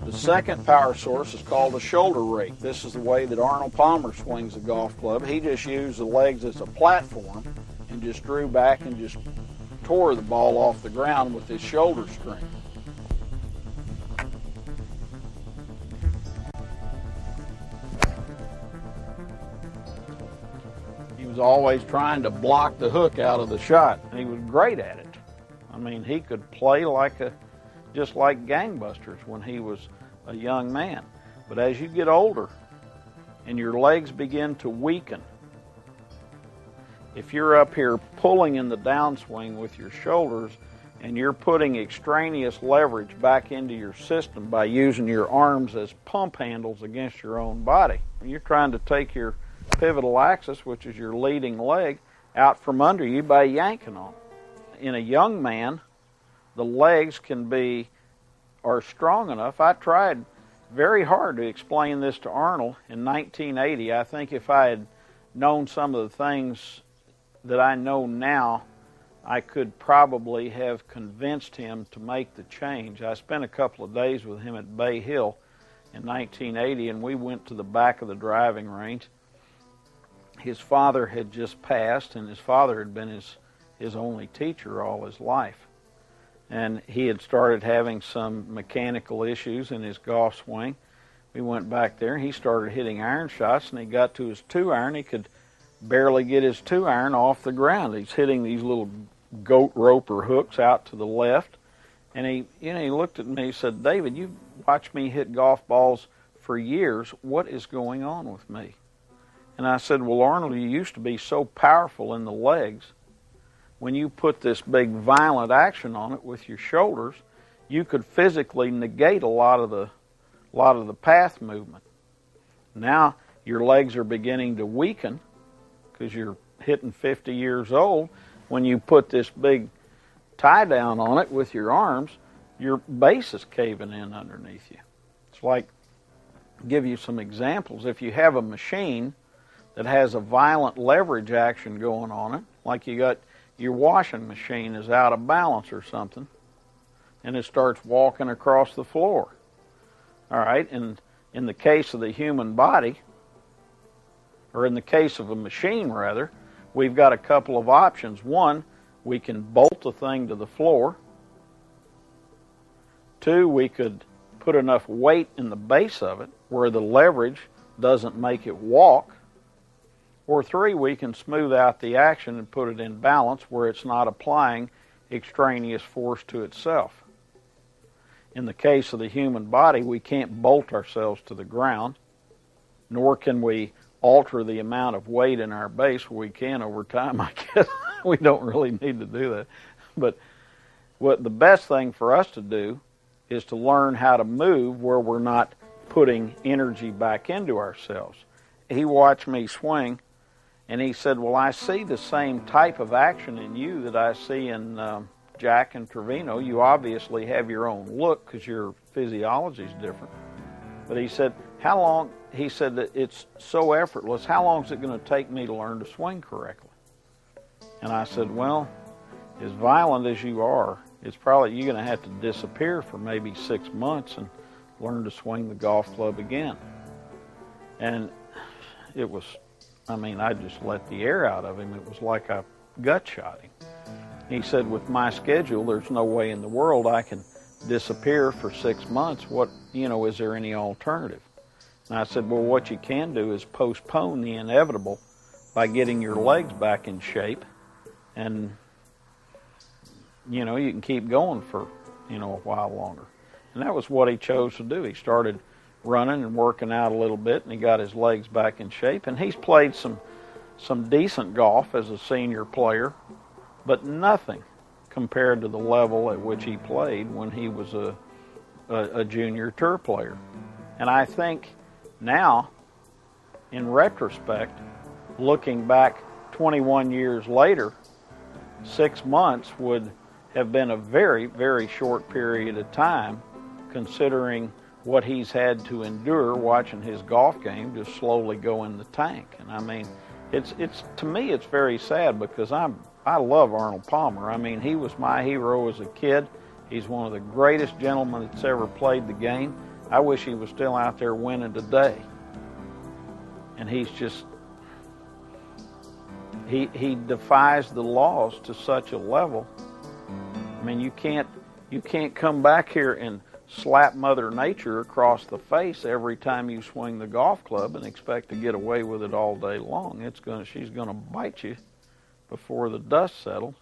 The second power source is called a shoulder rake. This is the way that Arnold Palmer swings a golf club. He just used the legs as a platform and just drew back and just tore the ball off the ground with his shoulder string. He was always trying to block the hook out of the shot. He was great at it. I mean, he could play just like gangbusters when he was a young man. But as you get older and your legs begin to weaken, if you're up here pulling in the downswing with your shoulders and you're putting extraneous leverage back into your system by using your arms as pump handles against your own body, you're trying to take your pivotal axis, which is your leading leg, out from under you by yanking on it. In a young man, the legs are strong enough. I tried very hard to explain this to Arnold in 1980. I think if I had known some of the things that I know now, I could probably have convinced him to make the change. I spent a couple of days with him at Bay Hill in 1980, and we went to the back of the driving range. His father had just passed, and his father had been his only teacher all his life. And he had started having some mechanical issues in his golf swing. We went back there, and he started hitting iron shots, and he got to his 2-iron. He could barely get his 2-iron off the ground. He's hitting these little goat roper hooks out to the left. And he looked at me, he said, "David, you've watched me hit golf balls for years. What is going on with me?" And I said, "Well, Arnold, you used to be so powerful in the legs. When you put this big violent action on it with your shoulders, you could physically negate a lot of the path movement. Now your legs are beginning to weaken because you're hitting 50 years old. When you put this big tie down on it with your arms, your base is caving in underneath you." It's like, I'll give you some examples. If you have a machine that has a violent leverage action going on it, like you got your washing machine is out of balance or something, and it starts walking across the floor. All right, and in the case of the human body, or in the case of a machine rather, we've got a couple of options. One, we can bolt the thing to the floor. Two, we could put enough weight in the base of it where the leverage doesn't make it walk. Or three, we can smooth out the action and put it in balance where it's not applying extraneous force to itself. In the case of the human body, we can't bolt ourselves to the ground, nor can we alter the amount of weight in our base. We can over time, I guess. We don't really need to do that. But what the best thing for us to do is to learn how to move where we're not putting energy back into ourselves. He watched me swing, and he said, "Well, I see the same type of action in you that I see in Jack and Trevino. You obviously have your own look because your physiology is different." But he said, "How long?" He said that it's so effortless. How long is it going to take me to learn to swing correctly? And I said, "Well, as violent as you are, it's probably you're going to have to disappear for maybe 6 months and learn to swing the golf club again." And it was, I just let the air out of him. It was like I gut shot him. He said, "With my schedule, there's no way in the world I can disappear for 6 months. Is there any alternative?" And I said, "Well, what you can do is postpone the inevitable by getting your legs back in shape, and you can keep going for a while longer." And that was what he chose to do. He started running and working out a little bit, and he got his legs back in shape. And he's played some decent golf as a senior player, but nothing compared to the level at which he played when he was a junior tour player. And I think now, in retrospect, looking back 21 years later, 6 months would have been a very, very short period of time, considering what he's had to endure watching his golf game just slowly go in the tank. And it's to me it's very sad because I love Arnold Palmer. He was my hero as a kid. He's one of the greatest gentlemen that's ever played the game. I wish he was still out there winning today. And he's just, he defies the laws to such a level. I mean, you can't come back here and slap Mother Nature across the face every time you swing the golf club and expect to get away with it all day long. She's gonna bite you before the dust settles.